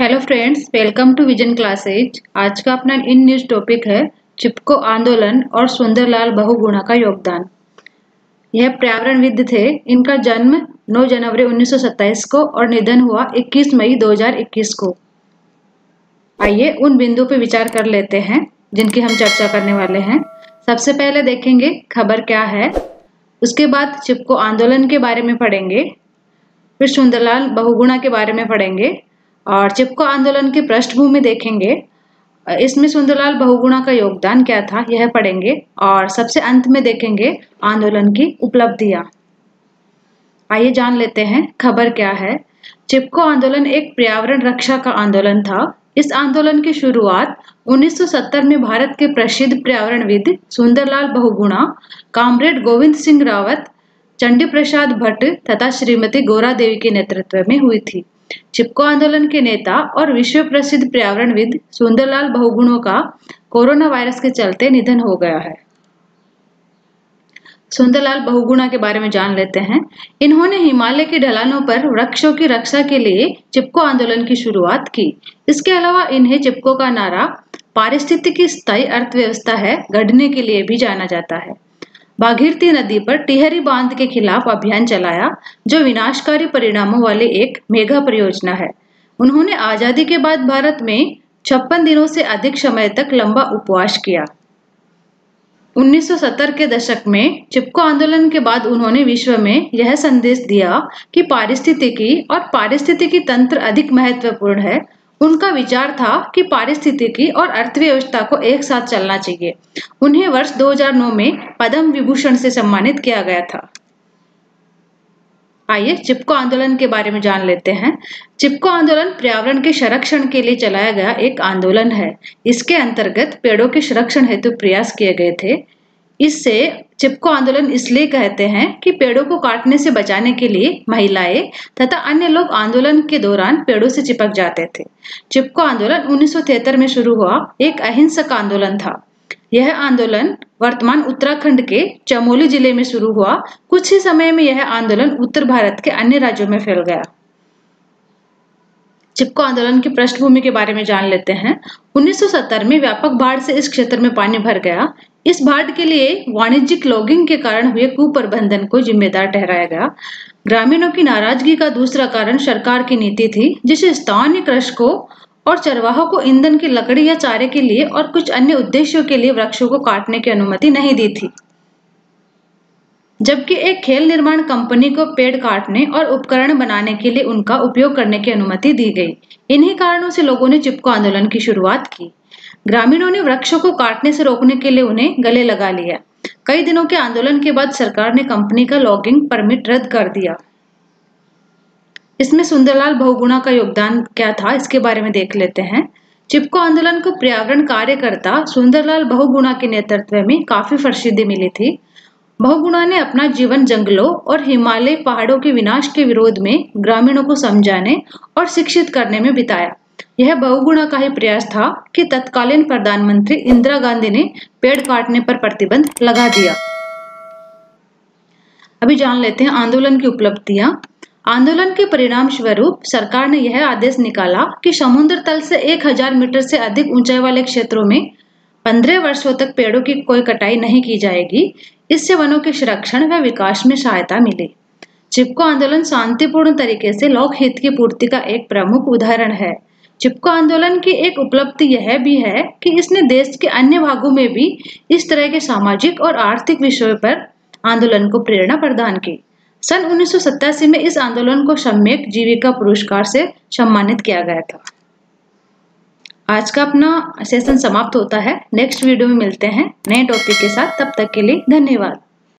Hello friends, welcome to vision classes. आज का अपना इन न्यूज टॉपिक है चिपको आंदोलन और सुंदरलाल बहुगुणा का योगदान। यह पर्यावरणविद थे। इनका जन्म 9 जनवरी 1927 को और निधन हुआ 21 मई 2021 को। आइए उन बिंदु पे विचार कर लेते हैं जिनकी हम चर्चा करने वाले हैं। सबसे पहले देखेंगे खबर क्या है, उसके बाद चिपको आंदोलन के बारे में पढ़ेंगे, फिर सुंदरलाल बहुगुणा के बारे में पढ़ेंगे और चिपको आंदोलन की पृष्ठभूमि देखेंगे। इसमें सुंदरलाल बहुगुणा का योगदान क्या था यह पढ़ेंगे और सबसे अंत में देखेंगे आंदोलन की उपलब्धियां। आइए जान लेते हैं खबर क्या है। चिपको आंदोलन एक पर्यावरण रक्षा का आंदोलन था। इस आंदोलन की शुरुआत 1970 में भारत के प्रसिद्ध पर्यावरणविद सुंदरलाल बहुगुणा, कॉमरेड गोविंद सिंह रावत, चंडी प्रसाद भट्ट तथा श्रीमती गौरा देवी के नेतृत्व में हुई थी। चिपको आंदोलन के नेता और विश्व प्रसिद्ध पर्यावरणविद सुंदरलाल बहुगुणा का कोरोना वायरस के चलते निधन हो गया है। सुंदरलाल बहुगुणा के बारे में जान लेते हैं। इन्होंने हिमालय की ढलानों पर वृक्षों की रक्षा के लिए चिपको आंदोलन की शुरुआत की। इसके अलावा इन्हें चिपको का नारा पारिस्थितिकी स्थायी अर्थव्यवस्था है गढ़ने के लिए भी जाना जाता है। भागीरथी नदी पर टिहरी बांध के खिलाफ अभियान चलाया, जो विनाशकारी परिणामों वाले एक मेगा परियोजना है। उन्होंने आजादी के बाद भारत में 56 दिनों से अधिक समय तक लंबा उपवास किया। 1970 के दशक में चिपको आंदोलन के बाद उन्होंने विश्व में यह संदेश दिया कि पारिस्थितिकी और पारिस्थितिकी तंत्र अधिक महत्वपूर्ण है। उनका विचार था कि पारिस्थितिकी और अर्थव्यवस्था को एक साथ चलना चाहिए। उन्हें वर्ष 2009 में पद्म विभूषण से सम्मानित किया गया था। आइए चिपको आंदोलन के बारे में जान लेते हैं। चिपको आंदोलन पर्यावरण के संरक्षण के लिए चलाया गया एक आंदोलन है। इसके अंतर्गत पेड़ों के संरक्षण हेतु प्रयास किए गए थे। इससे चिपको आंदोलन इसलिए कहते हैं कि पेड़ों को काटने से बचाने के लिए महिलाएं तथा अन्य लोग आंदोलन के दौरान पेड़ों से चिपक जाते थे। चिपको आंदोलन 1973 में शुरू हुआ एक अहिंसक आंदोलन था। यह आंदोलन वर्तमान उत्तराखंड के चमोली जिले में शुरू हुआ। कुछ ही समय में यह आंदोलन उत्तर भारत के अन्य राज्यों में फैल गया। चिपको आंदोलन की पृष्ठभूमि के बारे में जान लेते हैं। 1970 में व्यापक बाढ़ से इस क्षेत्र में पानी भर गया। इस बाढ़ के लिए वाणिज्यिक लॉगिंग के कारण हुए कुप्रबंधन को जिम्मेदार ठहराया गया। ग्रामीणों की नाराजगी का दूसरा कारण सरकार की नीति थी, जिसे स्थानीय कृषकों और चरवाहों को ईंधन की लकड़ी या चारे के लिए और कुछ अन्य उद्देश्यों के लिए वृक्षों को काटने की अनुमति नहीं दी थी, जबकि एक खेल निर्माण कंपनी को पेड़ काटने और उपकरण बनाने के लिए उनका उपयोग करने की अनुमति दी गई। इन्हीं कारणों से लोगों ने चिपको आंदोलन की शुरुआत की। ग्रामीणों ने वृक्षों को काटने से रोकने के लिए उन्हें गले लगा लिया। कई दिनों के आंदोलन के बाद सरकार ने कंपनी का लॉगिंग परमिट रद्द कर दिया। इसमें सुंदरलाल बहुगुणा का योगदान क्या था इसके बारे में देख लेते हैं। चिपको आंदोलन को पर्यावरण कार्यकर्ता सुंदरलाल बहुगुणा के नेतृत्व में काफी प्रसिद्धि मिली थी। बहुगुणा ने अपना जीवन जंगलों और हिमालय पहाड़ों के विनाश के विरोध में ग्रामीणों को समझाने और शिक्षित करने में बिताया। यह बहुगुणा का ही प्रयास था कि तत्कालीन प्रधानमंत्री इंदिरा गांधी ने पेड़ काटने पर प्रतिबंध लगा दिया। अभी जान लेते हैं आंदोलन की उपलब्धियां। आंदोलन के परिणाम स्वरूप सरकार ने यह आदेश निकाला कि समुद्र तल से 1000 मीटर से अधिक ऊंचाई वाले क्षेत्रों में 15 वर्षों तक पेड़ों की कोई कटाई नहीं की जाएगी। इससे वनों के संरक्षण व विकास में सहायता मिली। चिपको आंदोलन शांतिपूर्ण तरीके से लोकहित की पूर्ति का एक प्रमुख उदाहरण है। चिपको आंदोलन की एक उपलब्धि यह भी है कि इसने देश के अन्य भागों में भी इस तरह के सामाजिक और आर्थिक विषयों पर आंदोलन को प्रेरणा प्रदान की। सन 1987 में इस आंदोलन को सम्यक जीविका पुरस्कार से सम्मानित किया गया था। आज का अपना सेशन समाप्त होता है। नेक्स्ट वीडियो में मिलते हैं नए टॉपिक के साथ। तब तक के लिए धन्यवाद।